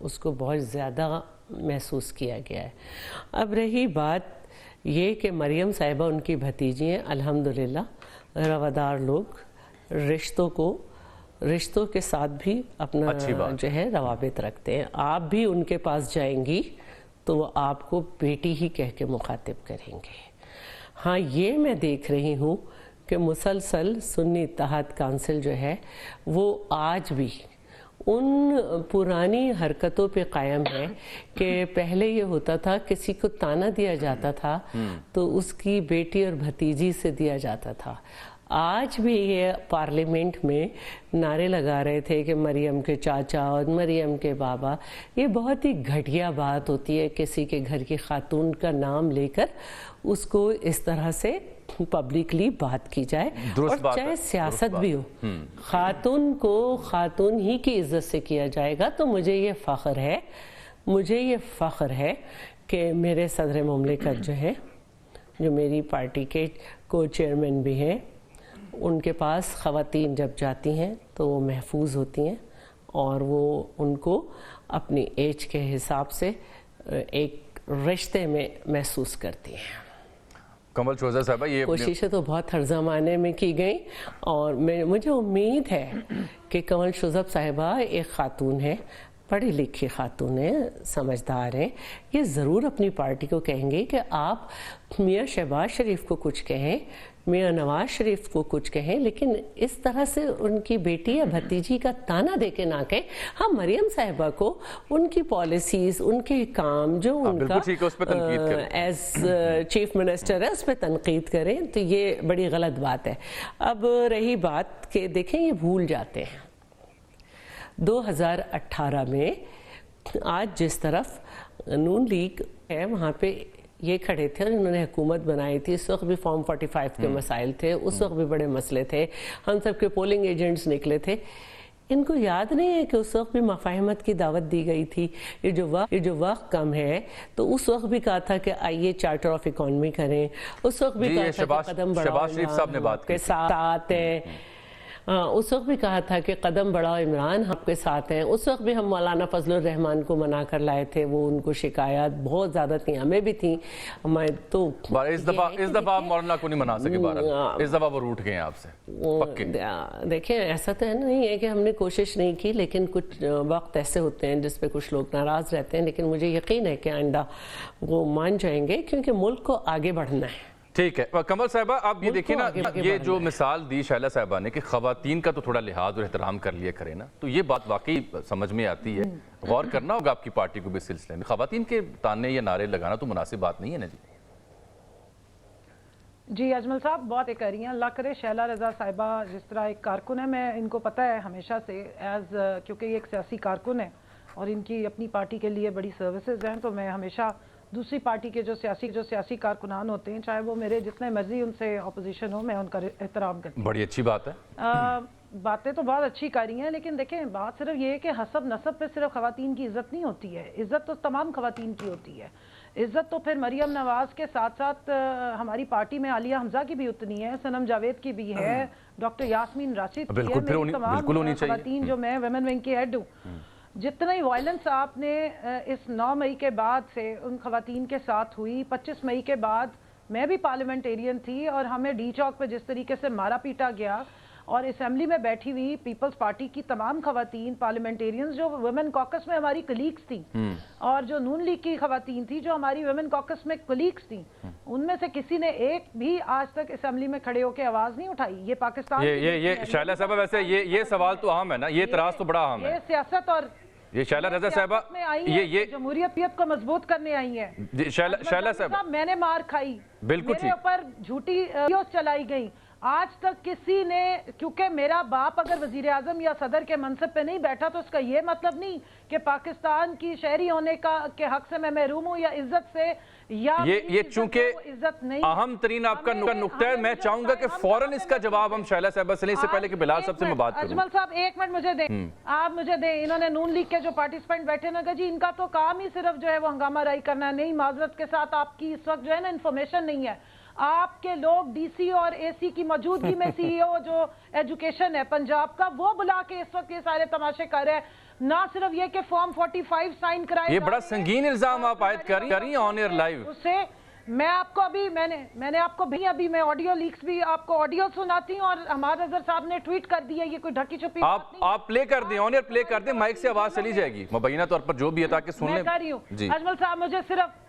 اس کو بہت زیادہ محسوس کیا گیا ہے۔ اب رہی بات یہ کہ مریم صاحبہ ان کی بھتیجی ہیں، الحمدللہ روادار لوگ، رشتوں کے ساتھ بھی اپنا جو ہے روابط رکھتے ہیں۔ آپ بھی ان کے پاس جائیں گی تو وہ آپ کو بیٹی ہی کہہ کے مخاطب کریں گے۔ ہاں یہ میں دیکھ رہی ہوں کہ مسلسل سنی اتحاد کونسل جو ہے وہ آج بھی ان پرانی حرکتوں پہ قائم ہے کہ پہلے یہ ہوتا تھا کسی کو تانا دیا جاتا تھا تو اس کی بیٹی اور بھتیجی سے دیا جاتا تھا۔ آج بھی یہ پارلیمنٹ میں نعرے لگا رہے تھے کہ مریم کے چاچا اور مریم کے بابا، یہ بہت ہی گھٹیا بات ہوتی ہے کسی کے گھر کی خاتون کا نام لے کر اس کو اس طرح سے پبلکلی بات کی جائے، اور چاہے سیاست بھی ہو خاتون کو خاتون ہی کی عزت سے کیا جائے گا۔ تو مجھے یہ فخر ہے کہ میرے صدر مملکت جو ہے، جو میری پارٹی کے کو چیئرمین بھی ہیں، ان کے پاس خواتین جب جاتی ہیں تو وہ محفوظ ہوتی ہیں اور وہ ان کو اپنی ایج کے حساب سے ایک رشتے میں محسوس کرتی ہیں۔ کمل شوزہ صاحبہ، یہ کوششیں تو بہت ہر زمانے میں کی گئیں، اور مجھے امید ہے کہ کمل شوزب صاحبہ ایک خاتون ہے، پڑھی لکھی خاتون ہیں، سمجھدار ہیں، یہ ضرور اپنی پارٹی کو کہیں گے کہ آپ میاں شہباز شریف کو کچھ کہیں، میاں نواز شریف کو کچھ کہیں، لیکن اس طرح سے ان کی بیٹی یا بھتیجی کا تانا دے کے نہ کہیں۔ ہاں مریم صاحبہ کو ان کی پالیسیز، ان کے کام جو ان کا ایز چیف منسٹر ہے اس پہ تنقید کریں تو یہ بڑی غلط بات ہے۔ اب رہی بات کہ دیکھیں یہ بھول جاتے ہیں 2018 میں آج جس طرف نون لیگ ہے وہاں پہ یہ کھڑے تھے اور انہوں نے حکومت بنائی تھی، اس وقت بھی فارم 45 کے مسائل تھے، اس وقت بھی بڑے مسئلے تھے، ہم سب کے پولنگ ایجنٹس نکلے تھے۔ ان کو یاد نہیں ہے کہ اس وقت بھی مفاہمت کی دعوت دی گئی تھی۔ یہ جو وقت کم ہے تو اس وقت بھی کہا تھا کہ آئیے چارٹر آف اکانومی کریں، اس وقت بھی کہا تھا کہ قدم بڑھاؤ عمران کے ساتھ ہیں، اس وقت بھی کہا تھا کہ قدم بڑھاؤ عمران آپ کے ساتھ ہیں، اس وقت بھی ہم مولانا فضل الرحمان کو منا کر لائے تھے، وہ ان کو شکایات بہت زیادہ تھیں، ہمیں بھی تھیں۔ تو اس دفعہ آپ مولانا کو نہیں منا سکے، اس دفعہ وہ روٹ گئے آپ سے پکے۔ دیکھیں ایسا تو نہیں ہے کہ ہم نے کوشش نہیں کی، لیکن کچھ وقت ایسے ہوتے ہیں جس پہ کچھ لوگ ناراض رہتے ہیں، لیکن مجھے یقین ہے کہ آئندہ وہ مان جائیں گے کیونکہ ملک کو آگے بڑھنا ہے۔ ٹھیک ہے کمل صاحبہ، آپ یہ دیکھیں نا، یہ جو مثال دی شائلہ صاحبہ نے کہ خواتین کا تو تھوڑا لحاظ اور احترام کر لیا کرے نا، تو یہ بات واقعی سمجھ میں آتی ہے۔ غور کرنا ہوگا آپ کی پارٹی کو بھی اس سلسلے میں، خواتین کے تانے یا نعرے لگانا تو مناسب بات نہیں ہے نا جی اجمل صاحب بہت ایک کہہ رہی ہیں، اللہ کرے شائلہ رضا صاحبہ جس طرح ایک کارکن ہے، میں ان کو پتہ ہے ہمیشہ سے کیونکہ یہ ایک سیاسی کارکن ہے اور ان کی اپنی پارٹی کے لیے بڑی سروسز ہیں، تو میں ہمیشہ دوسری پارٹی کے جو سیاسی کارکنان ہوتے ہیں، چاہے وہ میرے جتنے مرضی ان سے اپوزیشن ہو، میں ان کا احترام کرتی ہوں۔ بڑی اچھی بات ہے، باتیں تو بہت اچھی کر رہی ہیں، لیکن دیکھیں بات صرف یہ ہے کہ حسب نسب پہ صرف خواتین کی عزت نہیں ہوتی ہے، عزت تو تمام خواتین کی ہوتی ہے۔ عزت تو پھر مریم نواز کے ساتھ ساتھ ہماری پارٹی میں عالیہ حمزہ کی بھی اتنی ہے، صنم جاوید کی بھی ہے، ڈاکٹر یاسمین راشد کی ہے، میری تمام خواتین جو میں ویمن ونگ کی ہیڈ ہوں، جتنی وائلنس آپ نے اس 9 مئی کے بعد سے ان خواتین کے ساتھ ہوئی، 25 مئی کے بعد میں بھی پارلیمنٹیرین تھی اور ہمیں ڈی چوک پہ جس طریقے سے مارا پیٹا گیا، اور اسمبلی میں بیٹھی ہوئی پیپلز پارٹی کی تمام خواتین پارلیمنٹیرینز جو ویمن کاکس میں ہماری کلیگز تھیں، اور جو نون لیگ کی خواتین تھی جو ہماری ویمن کاکس میں کلیگز تھیں، ان میں سے کسی نے ایک بھی آج تک اسمبلی میں کھڑے ہو کے آواز نہیں اٹھائی۔ یہ پاکستان یہ شائلہ صاحبہ ویسے یہ سوال تو اہم ہے نا، یہ اعتراض تو بڑا اہم ہے۔ یہ سیاست اور یہ شائلہ رضا صاحبہ یہ جمہوریت کو مضبوط کرنے آئی ہیں۔ شائلہ صاحبہ میں نے مار کھائی، بالکل میرے اوپر جھوٹی ویڈیوز چلائی گئی، آج تک کسی نے، کیونکہ میرا باپ اگر وزیر اعظم یا صدر کے منصب پہ نہیں بیٹھا تو اس کا یہ مطلب نہیں کہ پاکستان کی شہری ہونے کے حق سے میں محروم ہوں یا عزت سے، یا یہ چونکہ اہم ترین آپ کا نقطہ ہے، میں چاہوں گا کہ فوراً اس کا جواب ہم شائلہ صاحبہ سے لیں، اس سے پہلے کہ بلال صاحب سے میں بات کروں۔ اجمل صاحب ایک منٹ مجھے دیں، آپ مجھے دیں، انہوں نے نون لیگ کے جو پارٹیسپینٹ بیٹھے نا کہ جی ان کا تو کام ہی صرف جو ہے وہ ہنگامہ رائی کرنا ہے، نہیں معذرت کے ساتھ آپ کی اس وقت جو ہے نا انفارمیشن نہیں ہے۔ آپ کے لوگ ڈی سی اور اے سی کی موجودگی میں سی ای او جو ایجوکیشن ہے پنجاب کا وہ بلا کے اس وقت یہ سارے تماشے کر رہے ہیں. نہ صرف یہ کہ فارم 45 سائن کرائے, یہ بڑا سنگین الزام آپ عائد کر رہی ہیں آن ایئر لائیو. اسے میں آپ کو ابھی میں نے آپ کو بھی ابھی میں آڈیو لیکس بھی آپ کو آڈیو سناتی ہوں, اور ہمارا نظر صاحب نے ٹویٹ کر دیا, یہ کوئی ڈھکی چھپی بات نہیں. آپ پلے کر دیں, آن ایئر پلے کر دیں, مائک سے آواز چلی جائے گی مبینہ طور پر جو بھی ہے تاکہ سن لیں. میں کر رہی ہوں. اجمل صاحب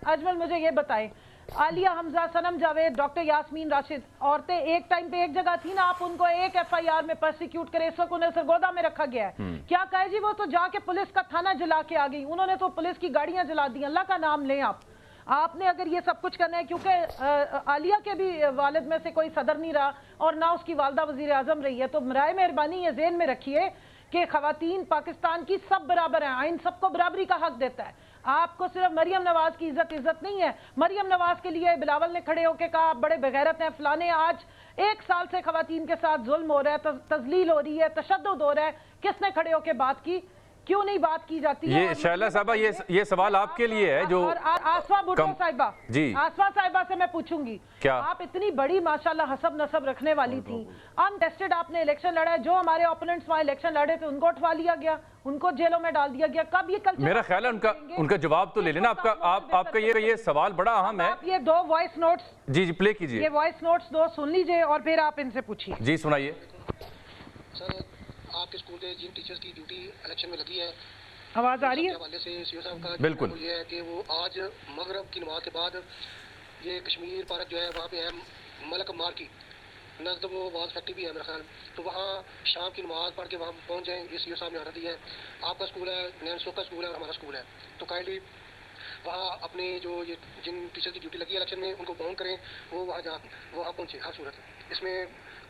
اجمل مجھے یہ بتائیں, عالیہ حمزہ, صنم جاوید, ڈاکٹر یاسمین راشد, عورتیں ایک ٹائم پہ ایک جگہ تھی نا, آپ ان کو ایک ایف آئی آر میں پرسیکیوٹ کرے, اس وقت انہیں سرگودا میں رکھا گیا ہے. کیا کہے جی وہ تو جا کے پولیس کا تھانہ جلا کے آ گئی, انہوں نے تو پولیس کی گاڑیاں جلا دی. اللہ کا نام لیں آپ نے اگر یہ سب کچھ کرنا ہے, کیونکہ عالیہ کے بھی والد میں سے کوئی صدر نہیں رہا اور نہ اس کی والدہ وزیر اعظم رہی ہے, تو برائے مہربانی یہ ذہن میں رکھیے کہ خواتین پاکستان کی سب برابر ہیں, آئین سب کو برابری کا حق دیتا ہے. آپ کو صرف مریم نواز کی عزت نہیں ہے. مریم نواز کے لیے بلاول نے کھڑے ہو کے کہا آپ بڑے بغیرت ہیں فلانے. آج 1 سال سے خواتین کے ساتھ ظلم ہو رہا ہے, تذلیل ہو رہی ہے, تشدد ہو رہا ہے, کس نے کھڑے ہو کے بات کی؟ کیوں نہیں بات کی جاتی ہے؟ یہ شائلہ صاحبہ یہ سوال آپ کے لیے ہے جو آسما بھٹو صاحبہ, جی آسما صاحبہ سے میں پوچھوں گی, کیا آپ اتنی بڑی ماشاءاللہ حسب نسب رکھنے والی تھی, انٹیسٹڈ آپ نے الیکشن لڑا ہے, جو ہمارے اوپوننٹس وہاں الیکشن لڑے تھے ان کو اٹھوا لیا گیا, ان کو جیلوں میں ڈال دیا گیا. کب یہ کلچر؟ میرا خیال ہے ان کا جواب تو لے لینا. آپ کا یہ سوال بڑا اہم ہے. آپ یہ 2 وائس نوٹس جی پلے کیجئے, یہ وائس نوٹس 2 سن لیجئے اور پھر آپ ان سے پوچھیے. جی سنائیے. سر آپ کے اسکول کے جن ٹیچرز کی ڈیوٹی الیکشن میں لگی ہے, آواز آ رہی ہے؟ حوالے سے سی او صاحب کا بالکل یہ ہے کہ وہ آج مغرب کی نماز کے بعد یہ کشمیر پارک جو ہے وہاں پہ ہے ملک مار کی نزد وہ واز فیکٹری بھی ہے میرا خیال, تو وہاں شام کی نماز پڑھ کے وہاں پہنچ جائیں. یہ سی او صاحب نے آرڈر دیا ہے. آپ کا اسکول ہے, نینسو کا اسکول ہے اور ہمارا اسکول ہے, تو کائنڈلی وہاں اپنی جو یہ جن ٹیچر کی ڈیوٹی لگی ہے الیکشن میں ان کو فون کریں, وہ وہاں جا وہ آپ پہنچے ہر صورت. اس میں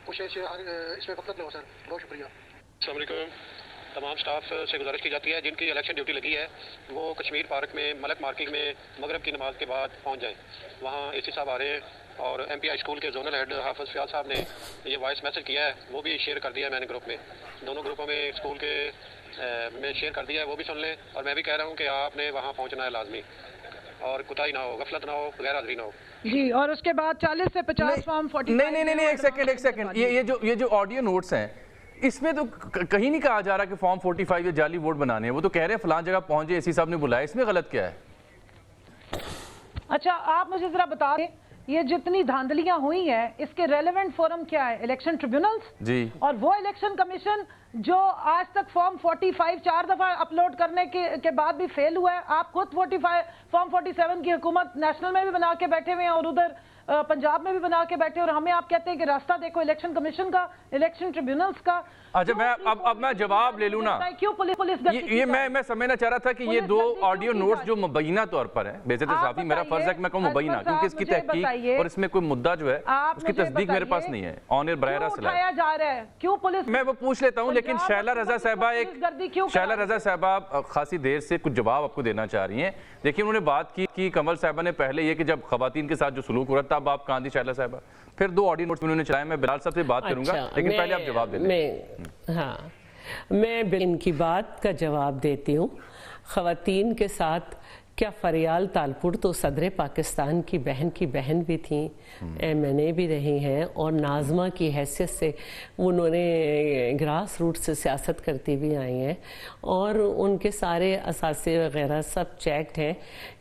کوشش اس میں غفلت نہ ہو سر. بہت شکریہ. السلام علیکم. تمام سٹاف سے گزارش کی جاتی ہے جن کی الیکشن ڈیوٹی لگی ہے وہ کشمیر پارک میں ملک مارکیٹ میں مغرب کی نماز کے بعد پہنچ جائیں. وہاں اے سی صاحب آ رہے ہیں اور ایم پی آئی اسکول کے زونل ہیڈ حافظ فیاض صاحب نے یہ وائس میسج کیا ہے, وہ بھی شیئر کر دیا ہے میں نے گروپ میں, دونوں گروپوں میں اسکول کے میں شیئر کر دیا ہے, وہ بھی سن لیں. اور میں بھی کہہ رہا ہوں کہ آپ نے وہاں پہنچنا ہے لازمی, اور کوتاہی نہ ہو, غفلت نہ ہو, غیر حاضری نہ ہو. جی, اور اس کے بعد 40 سے 50 فارم 45. نہیں ایک سیکنڈ یہ جو آڈیو نوٹس ہیں اس میں تو کہیں نہیں کہا جا رہا کہ فارم 45 یا جعلی ووٹ بنانے ہیں. وہ تو کہہ رہے ہیں فلان جگہ پہنچے, اے سی صاحب نے بلایا, اس میں غلط کیا ہے؟ اچھا آپ مجھے ذرا بتا دیں یہ جتنی دھاندلیاں ہوئی ہیں اس کے ریلیونٹ فورم کیا ہے؟ الیکشن ٹریبیونلز جی, اور وہ الیکشن کمیشن جو آج تک فارم 45 4 دفعہ اپلوڈ کرنے کے بعد بھی فیل ہوا ہے. آپ خود فارم 47 کی حکومت نیشنل میں بھی بنا کے بیٹھے ہوئے ہیں اور ادھر پنجاب میں بھی بنا کے بیٹھے, اور ہمیں آپ کہتے ہیں کہ راستہ دیکھو الیکشن کمیشن کا, الیکشن ٹریبیونلز کا. اچھا اب میں جواب لے لوں نا. کیوں پولیس یہ میں سمجھنا چاہ رہا تھا کہ یہ 2 آڈیو نوٹس جو مبینہ طور پر ہیں, بے عزت صحافی میرا فرض ہے کہ میں کہوں مبینہ, کیونکہ اس کی تحقیق اور اس میں کوئی مدعا جو ہے اس کی تصدیق میرے پاس نہیں ہے, آن ایئر براہ راست اٹھایا جا رہا ہے. کیوں پولیس؟ میں وہ پوچھ لیتا ہوں, لیکن شائلہ رضا صاحبہ خاصی دیر سے کچھ جواب آپ کو دینا چاہ رہی ہیں. دیکھیں انہوں نے بات کی کمل صاحبہ نے پہلے یہ کہ جب خواتین کے ساتھ جو سلوک ہو رہا تھا, اب آپ کہاں تھی شائلہ صاحبہ؟ پھر 2 آڈیو نوٹس انہوں نے چلائے, میں بلال صاحب سے بات کروں گا, لیکن پہلے آپ جواب دے لیں. ہاں میں ان کی بات کا جواب دیتی ہوں. خواتین کے ساتھ کیا فریال تالپور تو صدر پاکستان کی بہن بھی تھیں, MNA بھی رہی ہیں, اور ناظمہ کی حیثیت سے انہوں نے گراس روٹ سے سیاست کرتی بھی آئی ہیں, اور ان کے سارے اثاثے وغیرہ سب چیکڈ ہیں.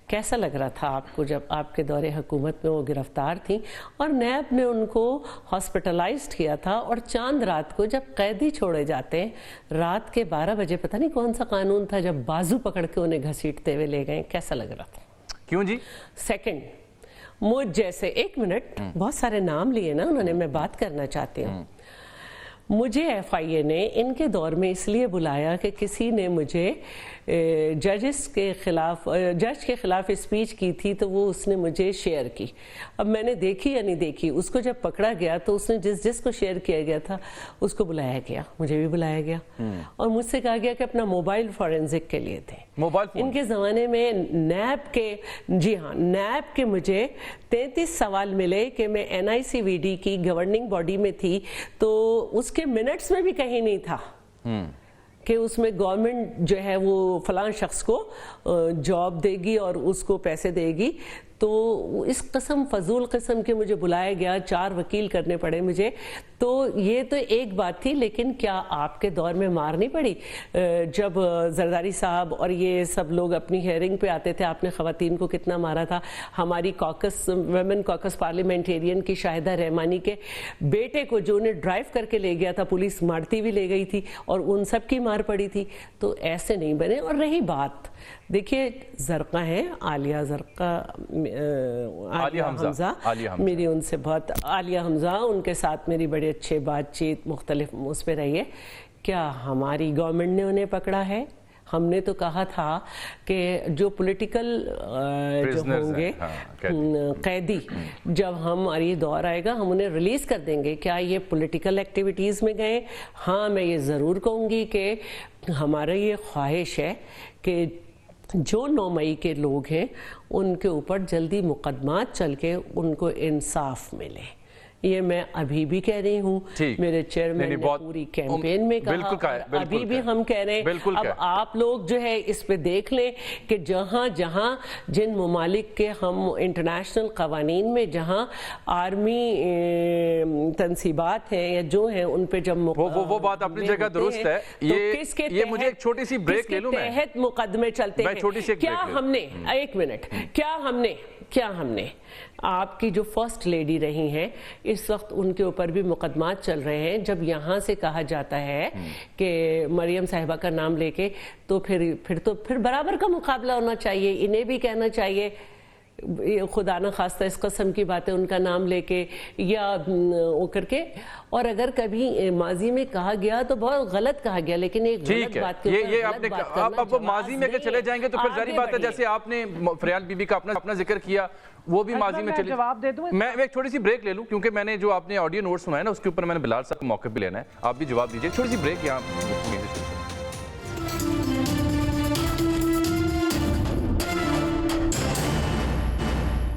کیسا لگ رہا تھا آپ کو جب آپ کے دور حکومت میں وہ گرفتار تھیں اور نیب نے ان کو ہاسپٹلائزڈ کیا تھا, اور چاند رات کو جب قیدی چھوڑے جاتے ہیں رات کے 12 بجے, پتہ نہیں کون سا قانون تھا, جب بازو پکڑ کے انہیں گھسیٹتے ہوئے لے گئے, کیسا لگ رہا تھا؟ کیوں جی؟ سیکنڈ, مجھ جیسے 1 منٹ, بہت سارے نام لیے نا انہوں نے, میں بات کرنا چاہتی ہوں. مجھے FIA نے ان کے دور میں اس لیے بلایا کہ کسی نے مجھے جج کے خلاف اسپیچ کی تھی, تو وہ اس نے مجھے شیئر کی. اب میں نے دیکھی یا نہیں دیکھی, اس کو جب پکڑا گیا تو اس نے جس کو شیئر کیا گیا تھا اس کو بلایا گیا, مجھے بھی بلایا گیا, اور مجھ سے کہا گیا کہ اپنا موبائل فورنزک کے لیے تھے. موبائل فون ان کے زمانے میں نیب کے, جی ہاں نیب کے مجھے 33 سوال ملے کہ میں NICVD کی گورننگ باڈی میں تھی, تو اس کے منٹس میں بھی کہیں نہیں تھا کہ اس میں گورنمنٹ جو ہے وہ فلاں شخص کو جاب دے گی اور اس کو پیسے دے گی. تو اس قسم فضول قسم کے مجھے بلایا گیا, 4 وکیل کرنے پڑے مجھے. تو یہ تو ایک بات تھی, لیکن کیا آپ کے دور میں مار نہیں پڑی جب زرداری صاحب اور یہ سب لوگ اپنی ہیئرنگ پہ آتے تھے؟ آپ نے خواتین کو کتنا مارا تھا. ہماری کاکس ویمن کاکس پارلیمنٹیرین کی شاہدہ رحمانی کے بیٹے کو جو انہیں ڈرائیو کر کے لے گیا تھا, پولیس مارتی بھی لے گئی تھی اور ان سب کی مار پڑی تھی. تو ایسے نہیں بنے. اور رہی بات, دیکھیے زرقہ ہیں, عالیہ زرقہ, عالیہ حمزہ, میری ان سے بہت, عالیہ حمزہ, ان کے ساتھ میری بڑے اچھے بات چیت مختلف اس پہ رہی ہے. کیا ہماری گورنمنٹ نے انہیں پکڑا ہے؟ ہم نے تو کہا تھا کہ جو پولیٹیکل جو ہوں گے قیدی, جب ہماری دور آئے گا ہم انہیں ریلیز کر دیں گے. کیا یہ پولیٹیکل ایکٹیویٹیز میں گئے؟ ہاں, میں یہ ضرور کہوں گی کہ ہمارا یہ خواہش ہے کہ جو 9 مئی کے لوگ ہیں ان کے اوپر جلدی مقدمات چل کے ان کو انصاف ملے. یہ میں ابھی بھی کہہ رہی ہوں, میرے چیئرمین نے پوری کیمپین میں کہا, ابھی بھی ہم کہہ رہے ہیں. اب آپ لوگ جو ہے اس پہ دیکھ لیں کہ جہاں جہاں جن ممالک کے ہم انٹرنیشنل قوانین میں جہاں آرمی تنصیبات ہیں یا جو ہیں ان پہ جب وہ بات اپنی جگہ درست ہے. یہ مجھے ایک چھوٹی سی بریک لے لوں میں, تحت مقدمے چلتے ہیں. کیا ہم نے, ایک منٹ, کیا ہم نے آپ کی جو فرسٹ لیڈی رہی ہیں اس وقت ان کے اوپر بھی مقدمات چل رہے ہیں, جب یہاں سے کہا جاتا ہے کہ مریم صاحبہ کا نام لے کے, تو پھر برابر کا مقابلہ ہونا چاہیے. انہیں بھی کہنا چاہیے, خدا نہ خواستہ اس قسم کی باتیں ان کا نام لے کے یا وہ کر کے. اور اگر کبھی ماضی میں کہا گیا تو بہت غلط کہا گیا, لیکن ایک غلط بات کے یہ آپ نے اب ماضی میں اگر چلے جائیں گے تو پھر ظاہری بات ہے, جیسے آپ نے فریال بی بی کا اپنا ذکر کیا, وہ بھی ماضی میں چلے. جواب دے دوں, میں ایک چھوٹی سی بریک لے لوں کیونکہ میں نے جو آپ نے آڈیو نوٹ سنا ہے نا اس کے اوپر میں نے بلال صاحب کو موقع بھی لینا ہے, آپ بھی جواب دیجیے. چھوٹی سی بریک یہاں.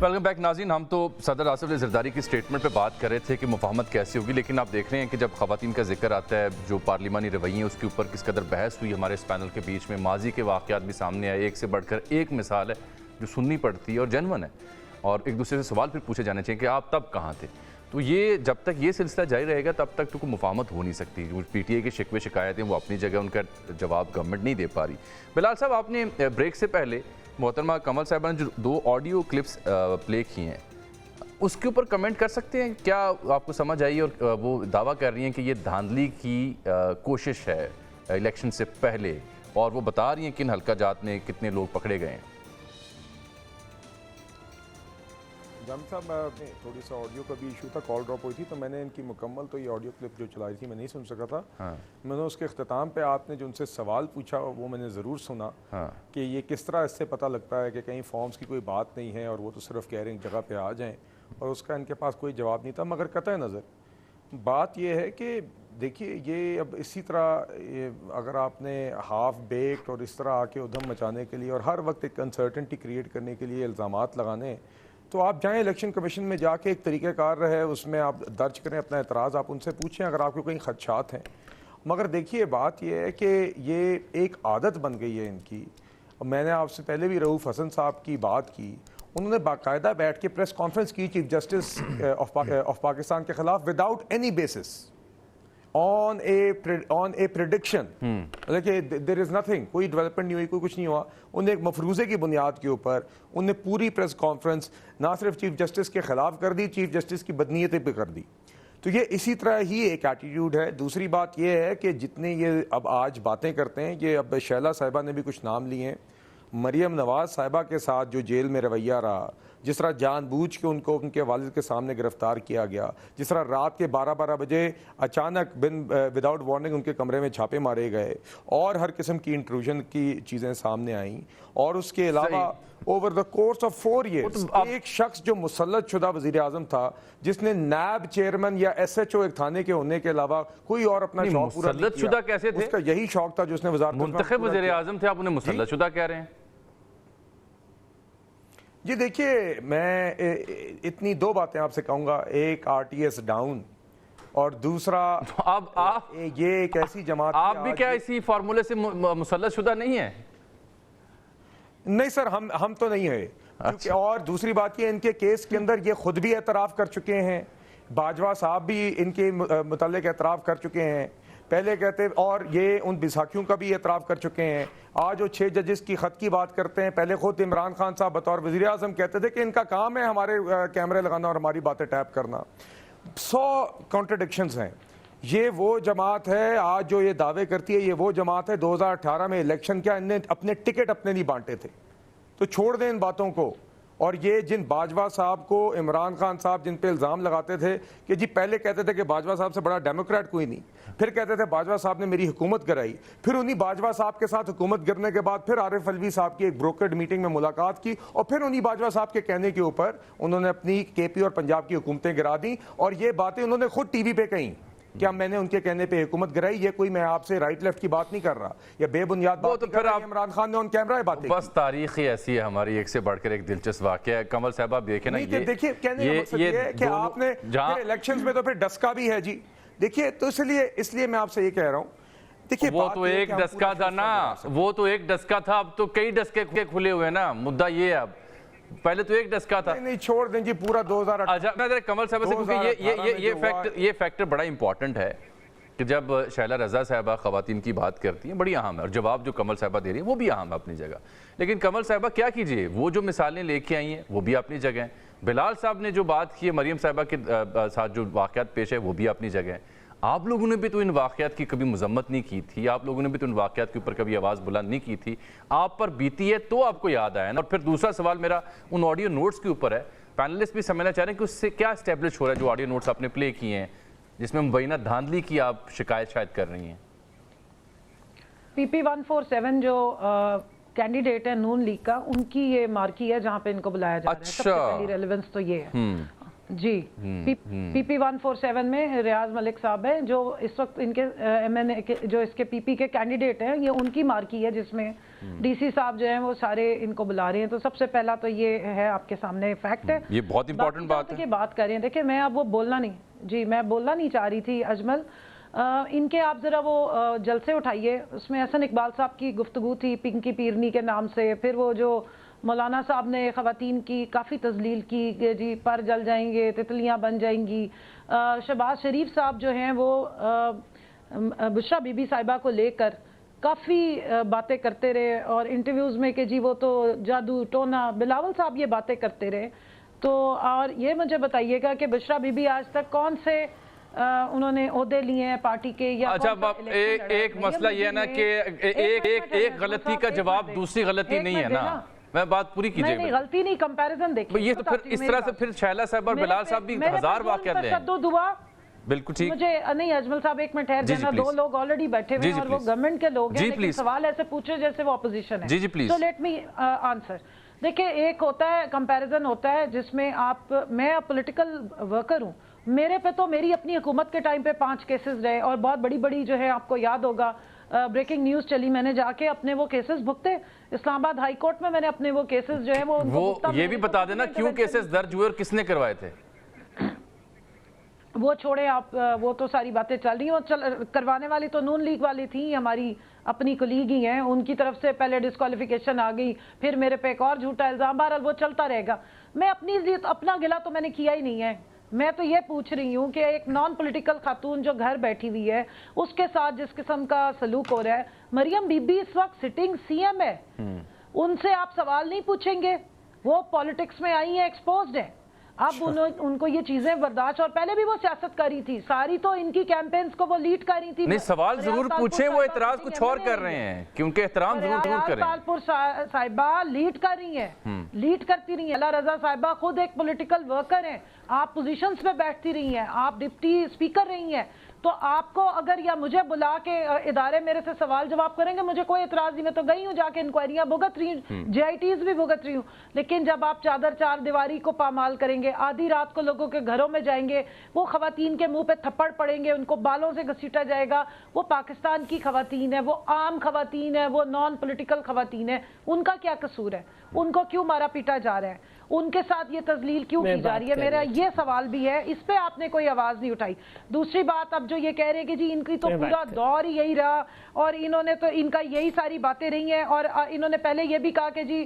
ویلکم بیک ناظرین. ہم تو صدر آصف علی زرداری کی سٹیٹمنٹ پہ بات کر رہے تھے کہ مفاہمت کیسی ہوگی, لیکن آپ دیکھ رہے ہیں کہ جب خواتین کا ذکر آتا ہے, جو پارلیمانی رویے اس کے اوپر کس قدر بحث ہوئی ہمارے اس پینل کے بیچ میں, ماضی کے واقعات بھی سامنے آئے, ایک سے بڑھ کر ایک مثال ہے جو سننی پڑتی ہے اور جینون ہے, اور ایک دوسرے سے سوال پھر پوچھے جانے چاہیے کہ آپ تب کہاں تھے. تو یہ جب تک یہ سلسلہ جاری رہے گا تب تک تو کوئی مفاہمت ہو نہیں سکتی. جو پی ٹی اے کے شکوے شکایتیں وہ اپنی جگہ, ان کا جواب گورنمنٹ نہیں دے پا رہی. بلال صاحب, آپ نے بریک سے پہلے محترمہ کمل صاحبہ نے جو 2 آڈیو کلپس پلے کی ہیں اس کے اوپر کمنٹ کر سکتے ہیں؟ کیا آپ کو سمجھ آئی؟ اور وہ دعویٰ کر رہی ہیں کہ یہ دھاندلی کی کوشش ہے الیکشن سے پہلے, اور وہ بتا رہی ہیں کن حلقہ جات میں کتنے لوگ پکڑے گئے ہیں. جام صاحب, میں تھوڑی سا آڈیو کا بھی ایشو تھا, کال ڈراپ ہوئی تھی تو میں نے ان کی مکمل تو یہ آڈیو کلپ جو چلائی تھی میں نہیں سن سکا تھا. میں نے اس کے اختتام پہ آپ نے جو ان سے سوال پوچھا وہ میں نے ضرور سنا کہ یہ کس طرح اس سے پتہ لگتا ہے کہ کہیں فارمز کی کوئی بات نہیں ہے اور وہ تو صرف کہہ رہے ہیں جگہ پہ آ جائیں, اور اس کا ان کے پاس کوئی جواب نہیں تھا. مگر قطع نظر بات یہ ہے کہ دیکھیے, یہ اب اسی طرح اگر آپ نے ہاف بیکڈ اور اس طرح آ کے ادھم مچانے کے لیے اور ہر وقت ایک انسرٹنٹی کریٹ کرنے کے لیے الزامات لگانے, تو آپ جائیں الیکشن کمیشن میں جا کے ایک طریقہ کار رہے, اس میں آپ درج کریں اپنا اعتراض, آپ ان سے پوچھیں اگر آپ کو کہیں خدشات ہیں. مگر دیکھیے بات یہ ہے کہ یہ ایک عادت بن گئی ہے ان کی. میں نے آپ سے پہلے بھی رؤوف حسن صاحب کی بات کی, انہوں نے باقاعدہ بیٹھ کے پریس کانفرنس کی چیف جسٹس آف پاکستان کے خلاف without any basis on a prediction. دیکھیں there is nothing, کوئی ڈیولپمنٹ نہیں ہوئی, کوئی کچھ نہیں ہوا. انہیں ایک مفروضے کی بنیاد کے اوپر انہیں پوری پریس کانفرنس نہ صرف چیف جسٹس کے خلاف کر دی, چیف جسٹس کی بدنیتی پہ کر دی. تو یہ اسی طرح ہی ایک ایٹیٹیوڈ ہے. دوسری بات یہ ہے کہ جتنے یہ اب آج باتیں کرتے ہیں, یہ اب شیلا صاحبہ نے بھی کچھ نام لیے ہیں, مریم نواز صاحبہ کے ساتھ جو جیل میں رویہ رہا, جس طرح جان بوجھ کے ان کو ان کے والد کے سامنے گرفتار کیا گیا, جس طرح رات کے 12 بجے اچانک وداؤٹ وارننگ ان کے کمرے میں چھاپے مارے گئے اور ہر قسم کی انٹروژن کی چیزیں سامنے آئیں, اور اس کے علاوہ over the course of 4 years ایک شخص جو مسلط شدہ وزیر اعظم تھا, جس نے نیب چیئرمین یا ایس ایچ او ایک تھانے کے ہونے کے علاوہ کوئی اور اپنا شوق پورا نہیں کیا. مسلط شدہ کیسے تھے؟ اس کا یہی شوق تھا جو اس نے وزارت منتخب وزیر اعظم تھے, آپ انہیں مسلط شدہ کہہ رہے ہیں؟ جی دیکھیے, میں اتنی 2 باتیں آپ سے کہوں گا, ایک آر ٹی ایس ڈاؤن اور دوسرا یہ ایک ایسی جماعت. آپ بھی کیا اسی فارمولے سے مسلط شدہ نہیں ہیں؟ نہیں سر, ہم تو نہیں ہیں, کیونکہ اور دوسری بات یہ ان کے کیس کے اندر یہ خود بھی اعتراف کر چکے ہیں, باجوہ صاحب بھی ان کے متعلق اعتراف کر چکے ہیں پہلے کہتے, اور یہ ان بیساکھیوں کا بھی اعتراف کر چکے ہیں. آج وہ 6 ججز کی خط کی بات کرتے ہیں, پہلے خود عمران خان صاحب بطور وزیر اعظم کہتے تھے کہ ان کا کام ہے ہمارے کیمرے لگانا اور ہماری باتیں ٹیپ کرنا. 100 کانٹرڈکشنز ہیں. یہ وہ جماعت ہے آج جو یہ دعوے کرتی ہے, یہ وہ جماعت ہے 2018 میں الیکشن کیا ان نے اپنے ٹکٹ اپنے نہیں بانٹے تھے. تو چھوڑ دیں ان باتوں کو. اور یہ جن باجوہ صاحب کو عمران خان صاحب جن پہ الزام لگاتے تھے کہ جی پہلے کہتے تھے کہ باجوہ صاحب سے بڑا ڈیموکریٹ کوئی نہیں, پھر کہتے تھے باجوہ صاحب نے میری حکومت گرائی, پھر انہی باجوہ صاحب کے ساتھ حکومت گرنے کے بعد پھر عارف علوی صاحب کی ایک بروکرڈ میٹنگ میں ملاقات کی, اور پھر انہی باجوہ صاحب کے کہنے کے اوپر انہوں نے اپنی کے پی اور پنجاب کی حکومتیں گرا دیں. اور یہ باتیں انہوں نے خود ٹی وی پہ کہیں کیا میں نے ان کے کہنے پہ حکومت گرائی. یہ کوئی میں آپ سے رائٹ لیفٹ کی بات نہیں کر رہا یا بے بنیاد بات نہیں کر رہا. عمران خان نے ان کیمرہ باتیں بس تاریخ ہی ایسی ہے ہماری, ایک سے بڑھ کر ایک دلچسپ واقعہ ہے. کمل صاحب آپ دیکھیں نا, دیکھیے کہنے کا مقصد یہ ہے کہ آپ نے الیکشنز میں تو پھر ڈسکا بھی ہے جی. دیکھیے تو اس لیے میں آپ سے یہ کہہ رہا ہوں, دیکھیے وہ تو ایک ڈسکا تھا نا, وہ تو ایک ڈسکا تھا, اب تو کئی ڈسکے کھلے ہوئے نا. مدعا یہ ہے اب, پہلے تو ایک ڈسکا تھا. نہیں چھوڑ دیں جی پورا 2018. اچھا میں ذرا کمل صاحب سے پوچھیں, یہ فیکٹر بڑا امپورٹنٹ ہے کہ جب شائلہ رضا صاحبہ خواتین کی بات کرتی ہیں بڑی اہم ہے, اور جواب جو کمل صاحبہ دے رہی ہیں وہ بھی اہم ہے اپنی جگہ. لیکن کمل صاحبہ کیا کیجئے, وہ جو مثالیں لے کے آئی ہیں وہ بھی اپنی جگہ ہیں. بلال صاحب نے جو بات کی ہے مریم صاحبہ کے ساتھ جو واقعات پیش ہے وہ بھی اپنی جگہ ہیں. آپ لوگوں نے بھی تو ان واقعات کی کبھی مذمت نہیں کی تھی, آپ لوگوں نے بھی تو ان واقعات کے اوپر کبھی آواز بلند نہیں کی تھی. آپ پر بیتی ہے تو آپ کو یاد آیا نا. اور پھر دوسرا سوال میرا ان آڈیو نوٹس کے اوپر ہے. پینلسٹ بھی سمجھنا چاہ رہے ہیں کہ اس سے کیا اسٹیبلش ہو رہا ہے جو آڈیو نوٹس آپ نے پلے کیے ہیں, جس میں مبینہ دھاندلی کی آپ شکایت شاید کر رہی ہیں. PP 147 جو کینڈیڈیٹ ہے نون لیگ کا, ان کی یہ مارکی ہے جہاں پہ ان کو بلایا جا رہا ہے. سب سے پہلی ریلیونس تو یہ ہے جی. PP 147 میں ریاض ملک صاحب ہیں جو اس وقت ان کے MNA جو اس کے PP کے کینڈیڈیٹ ہیں, یہ ان کی مارکی ہے جس میں DC صاحب جو ہیں وہ سارے ان کو بلا رہے ہیں. تو سب سے پہلا تو یہ ہے آپ کے سامنے فیکٹ ہے, یہ بہت امپورٹنٹ بات ہے. بات کر رہے ہیں, دیکھیں میں اب وہ بولنا نہیں جی, میں بولنا نہیں چاہ رہی تھی اجمل. ان کے آپ ذرا وہ جلسے اٹھائیے, اس میں احسن اقبال صاحب کی گفتگو تھی پنکی پیرنی کے نام سے. پھر وہ جو مولانا صاحب نے خواتین کی کافی تذلیل کی کہ جی پر جل جائیں گے, تتلیاں بن جائیں گی. شہباز شریف صاحب جو ہیں وہ بشرا بی بی صاحبہ کو لے کر کافی باتیں کرتے رہے, اور انٹرویوز میں کہ جی وہ تو جادو ٹونا. بلاول صاحب یہ باتیں کرتے رہے. تو اور یہ مجھے بتائیے گا کہ بشرا بی بی آج تک کون سے انہوں نے عہدے لیے ہیں پارٹی کے, یا اچھا ایک مسئلہ یہ ہے نا کہ ایک غلطی کا جواب دوسری غلطی نہیں ہے نا. میں بات پوری کیجئے. نہیں غلطی نہیں, کمپیریزن دیکھیں. یہ تو پھر اس طرح سے پھر شائلہ صاحب اور بلال صاحب بھی ہزار واقعات لیں. تشدد ہوا بالکل ٹھیک. مجھے نہیں اجمل صاحب ایک منٹ ٹھہر جانا, 2 لوگ آلریڈی بیٹھے ہوئے ہیں اور وہ گورنمنٹ کے لوگ ہیں, لیکن سوال ایسے پوچھے جیسے وہ اپوزیشن ہے. جی جی پلیز. تو لیٹ می آنسر. دیکھیں ایک ہوتا ہے کمپیریزن ہوتا ہے جس میں آپ, میں پولیٹیکل ورکر ہوں, میرے پہ تو میری اپنی حکومت کے ٹائم پہ 5 کیسز رہے, اور بہت بڑی بڑی جو ہے آپ کو یاد ہوگا بریکنگ نیوز چلی, میں نے جا کے اپنے وہ کیسز بھگتے اسلام آباد ہائی کورٹ میں. میں نے اپنے وہ کیسز جو ہیں وہ یہ بھی بتا دینا کیوں کیسز درج ہوئے اور کس نے کروائے تھے. وہ چھوڑیں آپ, وہ تو ساری باتیں چل رہی ہیں. کروانے والی تو نون لیگ والی تھیں, ہماری اپنی کلیگ ہی ہیں, ان کی طرف سے پہلے ڈسکوالیفیکیشن آ گئی, پھر میرے پہ ایک اور جھوٹا الزام. بہرحال وہ چلتا رہے گا. میں اپنا گلا تو میں نے کیا ہی نہیں ہے. میں تو یہ پوچھ رہی ہوں کہ ایک نان پولیٹیکل خاتون جو گھر بیٹھی ہوئی ہے, اس کے ساتھ جس قسم کا سلوک ہو رہا ہے. مریم بی بی اس وقت سٹنگ CM ہے, ان سے آپ سوال نہیں پوچھیں گے. وہ پالیٹکس میں آئی ہیں, ایکسپوزڈ ہیں. اب ان کو یہ چیزیں برداشت, اور پہلے بھی وہ سیاست کری تھی ساری, تو ان کی کیمپینز کو وہ لیڈ کری تھی. نہیں سوال ضرور پوچھیں, وہ اعتراض کچھ اور کر رہے ہیں, کیونکہ احترام ضرور کریں. تالپور صاحبہ لیڈ کر رہی ہیں, لیڈ کرتی رہی ہیں. اللہ رضا صاحبہ خود ایک پولیٹیکل ورکر ہیں, آپ پوزیشنز پہ بیٹھتی رہی ہیں, آپ ڈپٹی اسپیکر رہی ہیں. تو آپ کو اگر یا مجھے بلا کے ادارے میرے سے سوال جواب کریں گے, مجھے کوئی اعتراض نہیں. میں تو گئی ہوں جا کے انکوائریاں بھگت رہی ہوں, JITs بھی بھگت رہی ہوں. لیکن جب آپ چادر چار دیواری کو پامال کریں گے, آدھی رات کو لوگوں کے گھروں میں جائیں گے, وہ خواتین کے منہ پہ تھپڑ پڑیں گے, ان کو بالوں سے گھسیٹا جائے گا. وہ پاکستان کی خواتین ہے, وہ عام خواتین ہے, وہ نان پولیٹیکل خواتین ہے. ان کا کیا قصور ہے؟ ان کو کیوں مارا پیٹا جا رہا ہے؟ ان کے ساتھ یہ تذلیل کیوں کی جا رہی ہے؟ میرا یہ سوال بھی ہے, اس پہ آپ نے کوئی آواز نہیں اٹھائی. دوسری بات, اب جو یہ کہہ رہے ہیں کہ جی ان کی تو پورا دور ہی یہی رہا, اور انہوں نے تو ان کا یہی ساری باتیں رہی ہیں, اور انہوں نے پہلے یہ بھی کہا کہ جی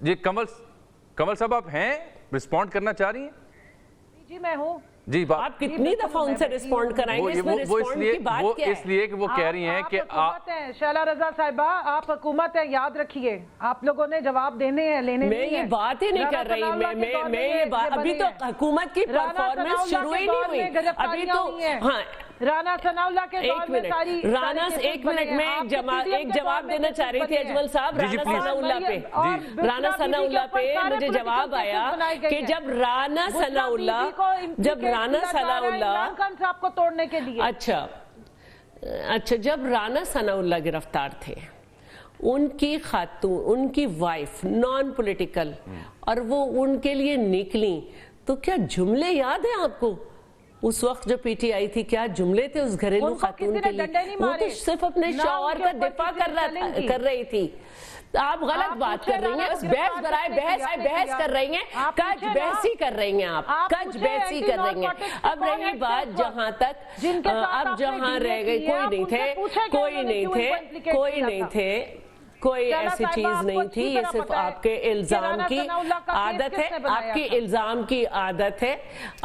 جی کمل صاحب آپ ہیں رسپونڈ کرنا چاہ رہی ہیں؟ جی میں ہوں جی آپ کتنی دفعہ ان سے رسپونڈ کرائیں گے؟ اس میں رسپونڈ کی بات کیا ہے؟ اس لیے کہ وہ کہہ رہی ہیں کہ حکومت ہیں شیلا رضا صاحبہ، آپ حکومت ہیں، یاد رکھیے آپ لوگوں نے جواب دینے ہیں، لینے نہیں ہیں۔ میں یہ بات ہی نہیں کر رہی، میں یہ بات ابھی تو حکومت کی پرفارمنس شروع ہی نہیں ہوئی ابھی تو۔ ہاں رانا ثناء اللہ کے دور میں ساری رانا ایک منٹ میں ایک جواب دینا چاہ رہی تھی اجمل صاحب رانا ثناء اللہ پہ۔ رانا ثناء اللہ پہ مجھے جواب آیا کہ جب رانا ثناء اللہ صاحب کو توڑنے کے لیے، اچھا جب رانا ثناء اللہ گرفتار تھے، ان کی خاتون، ان کی وائف نان پولیٹیکل، اور وہ ان کے لیے نکلی، تو کیا جملے یاد ہیں آپ کو؟ اس وقت جو پی ٹی آئی تھی کیا جملے تھے اس گھریلو خاتون کے لیے؟ وہ تو صرف اپنے شوہر کا دفاع کر رہی تھی۔ آپ غلط بات کر رہی ہیں، بحث برائے بحث کر رہی ہیں، کج بحثی کر رہی ہیں، آپ کج بحثی کر رہی ہیں۔ اب رہی بات جہاں تک، اب جہاں رہ گئی، کوئی نہیں تھے، کوئی ایسی چیز نہیں تھی، یہ صرف آپ کے الزام کی عادت ہے، آپ کی الزام کی عادت ہے،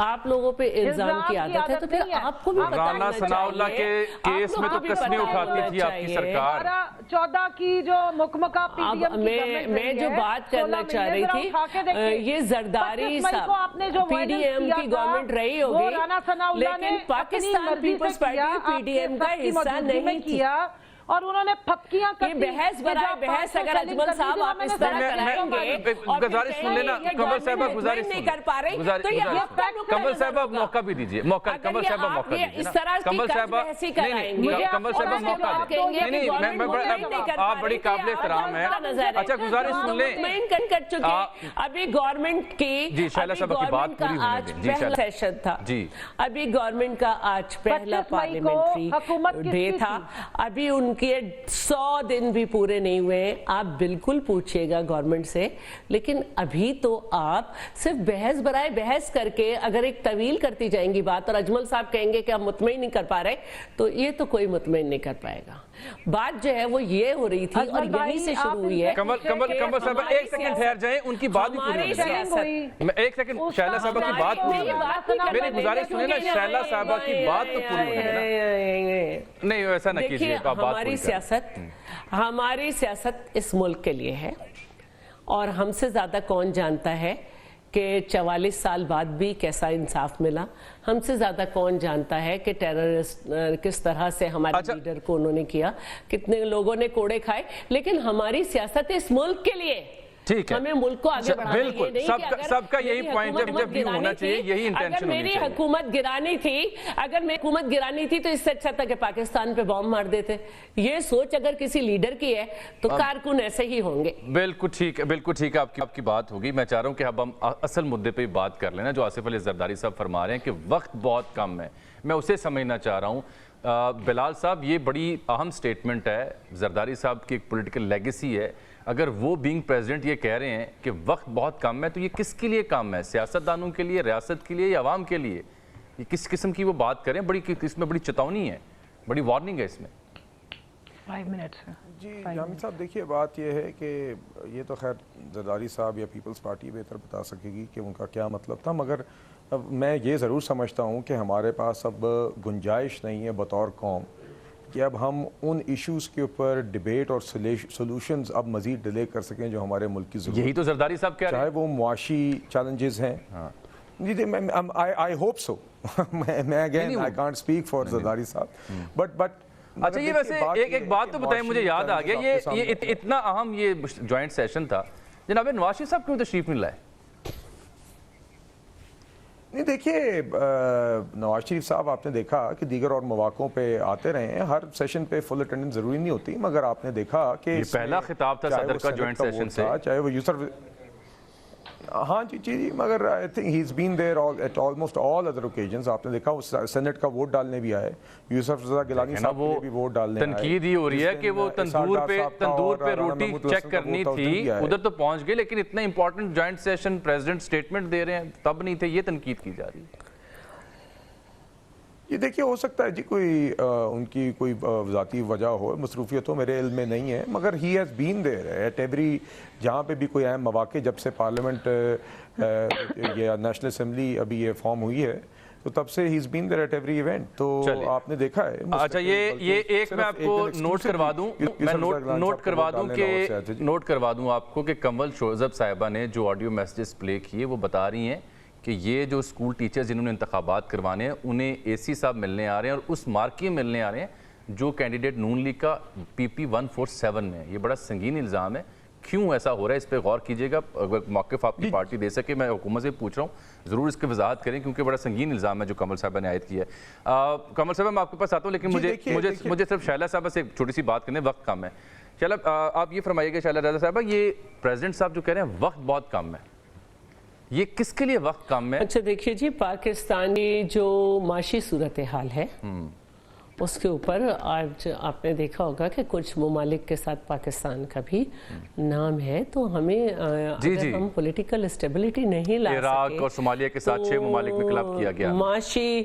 آپ لوگوں پہ الزام کی عادت ہے، تو پھر آپ کو بھی بتانا رانا ثناء اللہ کے کیس میں تو قسمیں اٹھاتی تھی آپ کی سرکار۔ 14 کی جو مکمکہ پی ڈی ایم کی گورنمنٹ میں جو بات کرنا چاہ رہی تھی، یہ زرداری صاحب پی ڈی ایم کی گورنمنٹ رہی ہوگی، لیکن Pakistan Peoples Party P D M کا حصہ نہیں تھی، اور انہوں نے پھپکیاں یہ بحث برائے بحث اگر اجمل صاحب آپ اس طرح کرائیں گے، گزارش سن لینا کمل صاحبہ، گزارش نہیں کر پا رہے تو یہ کمل صاحبہ موقع بھی دیجئے، کمل صاحبہ موقع دیجئے، اس طرح کی کج بحثی کرائیں گے، کمل صاحبہ موقع دیجئے، آپ بڑی قابل احترام ہیں۔ اچھا گزارش سن لیں، مطمئن کر چکے ہیں ابھی گورنمنٹ کی، جی شیلا صاحبہ کی بات پوری ہونے آج دیں۔ پہلا سیشن تھا، جی ابھی گورنمنٹ کا آج پہلا پارلیمنٹری ڈے تھا، ابھی ان کے 100 دن بھی پورے نہیں ہوئے۔ آپ بالکل پوچھئے گا گورنمنٹ سے، لیکن ابھی تو آپ صرف بحث برائے بحث کر کے اگر ایک طویل کرتی جائیں گی بات، اور اجمل صاحب کہیں گے کہ ہم مطمئن نہیں کر پا رہے، تو یہ تو کوئی مطمئن نہیں کر پائے گا۔ بات جو ہے وہ یہ ہو رہی تھی اور یہیں سے شروع ہوئی ہے۔ کمل صاحبہ ایک سیکنڈ ٹھہر جائیں، ان کی بات بھی پوری ہونے دیں۔ ایک سیکنڈ شیلا صاحبہ کی بات پوری ہونے دیں، میری گزارش سنیں نا، شیلا صاحبہ کی بات تو پوری ہونے دیں۔ نہیں ایسا نہ کیجئے، آپ بات پوری کریں۔ ہماری سیاست اس ملک کے لیے ہے، اور ہم سے زیادہ کون جانتا ہے کہ 44 سال بعد بھی کیسا انصاف ملا؟ ہم سے زیادہ کون جانتا ہے کہ ٹیررسٹ کس طرح سے ہمارے لیڈر کو انہوں نے کیا، کتنے لوگوں نے کوڑے کھائے؟ لیکن ہماری سیاست اس ملک کے لیے، ٹھیک ہے، ہمیں ملک کو آگے بڑھانا ہے، بالکل سب کا یہی پوائنٹ ہے، جب بھی ہونا چاہیے یہی انٹینشن ہونی چاہیے۔ اگر میری حکومت گرانی تھی تو اس سے اچھا تھا کہ پاکستان پہ بام مار دیتے۔ یہ سوچ اگر کسی لیڈر کی ہے تو کارکن ایسے ہی ہوں گے۔ بالکل ٹھیک ہے، آپ کی بات ہوگی۔ میں چاہ رہا ہوں کہ اب ہم اصل مدے پہ بات کر لینا، جو آصف علی زرداری صاحب فرما رہے ہیں کہ وقت بہت کم ہے، میں اسے سمجھنا چاہ رہا ہوں۔ بلال صاحب یہ بڑی اہم سٹیٹمنٹ ہے، زرداری صاحب کی ایک پولیٹیکل لیگیسی ہے، اگر وہ بینگ پریزیڈنٹ یہ کہہ رہے ہیں کہ وقت بہت کم ہے، تو یہ کس کے لیے کم ہے؟ سیاستدانوں کے لیے، ریاست کے لیے، یا عوام کے لیے؟ یہ کس قسم کی وہ بات کریں؟ اس میں بڑی چتاونی ہے، بڑی وارننگ ہے اس میں۔ 5 منٹ جی جامی صاحب دیکھیے، بات یہ ہے کہ یہ تو خیر زرداری صاحب یا پیپلز پارٹی بہتر بتا سکے گی کہ ان کا کیا مطلب تھا، مگر میں یہ ضرور سمجھتا ہوں کہ ہمارے پاس اب گنجائش نہیں ہے بطور قوم کہ اب ہم ان ایشوز کے اوپر ڈیبیٹ اور سولوشنز اب مزید ڈیلے کر سکیں جو ہمارے ملک کی ضرورت ہے۔ یہی تو زرداری صاحب کہہ رہے ہیں، چاہے وہ معاشی چیلنجز ہیں۔ جی آئی ہوپ سو، میں again I can't speak for Zardari صاحب، بٹ اچھا یہ ویسے ایک بات تو بتائیں، مجھے یاد آ گیا، یہ اتنا اہم یہ جوائنٹ سیشن تھا، جناب نواز شریف صاحب کیوں تشریف نہیں لائے؟ نہیں دیکھیے، نواز شریف صاحب آپ نے دیکھا کہ دیگر اور مواقعوں پہ آتے رہے ہیں، ہر سیشن پہ فل اٹینڈنس ضروری نہیں ہوتی، مگر آپ نے دیکھا کہ یہ پہلا خطاب تھا صدر کا جوائنٹ سیشن سے، چاہے وہ یوسف، ہاں جی مگر I think he is been there at almost all other occasions. آپ نے دیکھا وہ سینٹ کا ووٹ ڈالنے بھی آئے، یوسف رضا گیلانی صاحب کے بھی ووٹ ڈالنے آئے۔ تنقید یہ ہو رہی ہے کہ وہ تندور پہ روٹی چیک کرنی تھی، ادھر تو پہنچ گئے، لیکن اتنا important joint session president statement دے رہے ہیں تب نہیں تھے، یہ تنقید کی جا رہی ہے۔ یہ دیکھیے ہو سکتا ہے جی کوئی ان کی کوئی ذاتی وجہ ہو، مصروفیت ہو، میرے علم میں نہیں ہے، مگر he has been there at every, جہاں پہ بھی کوئی اہم مواقع، جب سے پارلیمنٹ یا نیشنل اسمبلی ابھی یہ فارم ہوئی ہے تو تب سے ہی از been there at every event, تو آپ نے دیکھا ہے۔ اچھا یہ ایک میں آپ کو نوٹ کروا دوں، میں نوٹ کروا دوں آپ کو کہ کنول شوزب صاحبہ نے جو آڈیو میسیجز پلے کیے وہ بتا رہی ہیں کہ یہ جو اسکول ٹیچرز جنہوں نے انتخابات کروانے ہیں انہیں اے سی صاحب ملنے آ رہے ہیں اور اس مارکی میں ملنے آ رہے ہیں جو کینڈیڈیٹ نون لیگ کا PP 147 میں ہے۔ یہ بڑا سنگین الزام ہے، کیوں ایسا ہو رہا ہے اس پہ غور کیجئے گا، اگر موقف آپ کی پارٹی دے سکے، میں حکومت سے پوچھ رہا ہوں ضرور اس کی وضاحت کریں کیونکہ بڑا سنگین الزام ہے جو کنول صاحبہ نے عائد کیا ہے۔ کنول صاحبہ میں آپ کے پاس آتا ہوں، لیکن مجھے صرف شائلہ صاحبہ سے ایک چھوٹی سی بات کرنے، وقت کم ہے۔ شائلہ آپ یہ فرمائیے گا شائلہ رضا صاحبہ، یہ پریزیڈنٹ صاحب جو کہہ رہے ہیں وقت بہت کم ہے، یہ کس کے لیے وقت کم ہے؟ اچھا دیکھیے جی، پاکستان کی جو معاشی صورتحال ہے اس کے اوپر آج آپ نے دیکھا ہوگا کہ کچھ ممالک کے ساتھ پاکستان کا بھی نام ہے، تو ہمیں اگر ہم پولیٹیکل اسٹیبلٹی نہیں لا سکے، عراق اور صومالیہ کے ساتھ 6 ممالک میں کلب کیا گیا، معاشی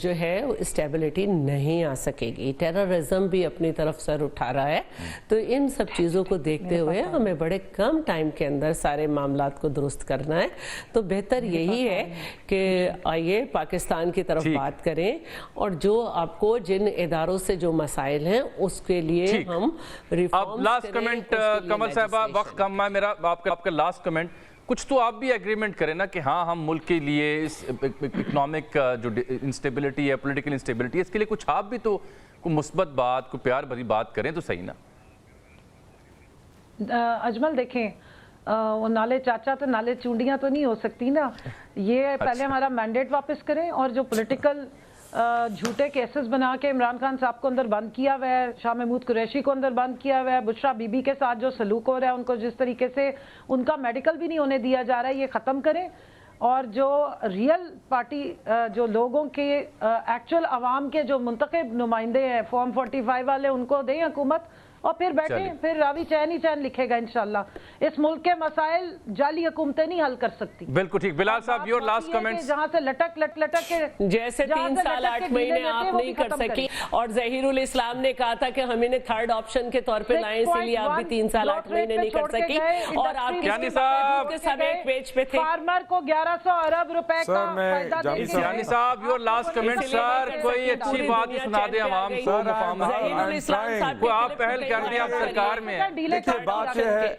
جو ہے اسٹیبلٹی نہیں آ سکے گی، ٹیررزم بھی اپنی طرف سر اٹھا رہا ہے، تو ان سب چیزوں کو دیکھتے ہوئے ہمیں بڑے کم ٹائم کے اندر سارے معاملات کو درست کرنا ہے، تو بہتر یہی ہے کہ آئیے پاکستان کی طرف بات کریں اور جو آپ کو جن اداروں سے جو مسائل ہیں اس کے لیے ہم ریفارمز کریں۔ اب لاسٹ کمنٹ کمل صاحبہ، وقت کم ہے میرا، آپ کا لاسٹ کمنٹ، کچھ تو آپ بھی ایگریمنٹ کریں نا کہ ہاں ہم ملک کے لیے اس اکنامک جو انسٹیبلٹی ہے، پولیٹیکل انسٹیبلٹی ہے، اس کے لیے کچھ آپ بھی تو کوئی مثبت بات، کوئی پیار بھری بات کریں تو صحیح نا۔ اجمل دیکھیں، وہ نالے چاچا تو نالے چونڈیاں تو نہیں ہو سکتی نا، یہ پہلے ہمارا مینڈیٹ واپس کریں، اور جو پولیٹیکل جھوٹے کیسز بنا کے عمران خان صاحب کو اندر بند کیا ہوا ہے، شاہ محمود قریشی کو اندر بند کیا ہوا ہے، بشرا بی بی کے ساتھ جو سلوک ہو رہا ہے، ان کو جس طریقے سے ان کا میڈیکل بھی نہیں ہونے دیا جا رہا ہے، یہ ختم کریں، اور جو ریئل پارٹی جو لوگوں کے ایکچوئل عوام کے جو منتخب نمائندے ہیں فارم 45 والے، ان کو دیں حکومت، اور پھر بیٹھیں، پھر راوی چین ہی چین لکھے گا انشاءاللہ۔ اس ملک کے مسائل جعلی حکومتیں نہیں حل کر سکتی۔ بالکل ٹھیک، بلال صاحب یور لاسٹ کمنٹس۔ جہاں سے لٹک کے جیسے 3 سال 8 مہینے آپ نہیں کر سکی، اور ظہیر الاسلام نے کہا تھا کہ ہم انہیں تھرڈ آپشن کے طور پہ لائیں، اسی لیے آپ بھی 3 سال 8 مہینے نہیں کر سکی، اور آپ یعنی صاحب سب ایک پیج پہ تھے۔ فارمر کو 1100 ارب روپے کا فائدہ دے دیا۔ یعنی صاحب یور لاسٹ کمنٹ سر، کوئی اچھی بات سنا دیں عوام کو، مفاہمت کو آپ پہل کر دیں، آپ سرکار میں دیکھیں بات یہ ہے،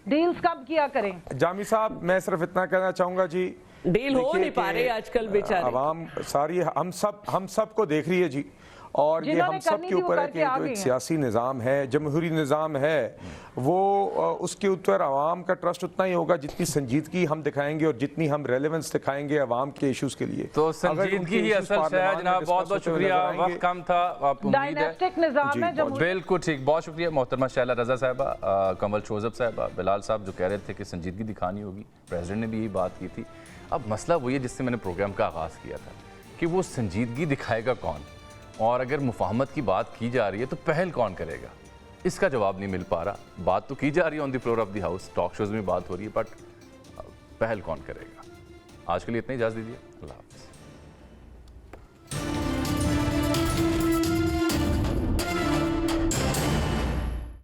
ڈیلز کب کیا کریں؟ جامی صاحب میں صرف اتنا کہنا چاہوں گا جی، ڈیل ہو نہیں پا رہے آج کل بیچارے، عوام ساری ہم سب کو دیکھ رہی ہے جی، اور یہ ہم سب کے اوپر ہے کہ جو ایک سیاسی نظام ہے، جمہوری نظام ہے، وہ اس کے اوپر عوام کا ٹرسٹ اتنا ہی ہوگا جتنی سنجیدگی ہم دکھائیں گے اور جتنی ہم ریلیونس دکھائیں گے عوام کے ایشوز کے لیے۔ تو سنجیدگی ہی اصل سے ہے جناب، بہت بہت شکریہ، وقت کم تھا، آپ امید ہے ڈائناسٹک نظام ہے جمہوری۔ بالکل ٹھیک، بہت شکریہ محترمہ شائلہ رضا صاحبہ، کنول شوزب صاحبہ، بلال صاحب جو کہہ رہے تھے کہ سنجیدگی دکھانی ہوگی، پریزیڈنٹ نے بھی یہی بات کی تھی۔ اب مسئلہ وہی ہے جس سے میں نے پروگرام کا آغاز کیا تھا کہ وہ سنجیدگی دکھائے گا کون، اور اگر مفاہمت کی بات کی جا رہی ہے تو پہل کون کرے گا، اس کا جواب نہیں مل پا رہا۔ بات تو کی جا رہی ہے on the floor of the house, talk shows میں بات ہو رہی ہے، بٹ پہل کون کرے گا۔ آج کے لیے اتنا ہی، اجازت دیجیے، اللہ حافظ۔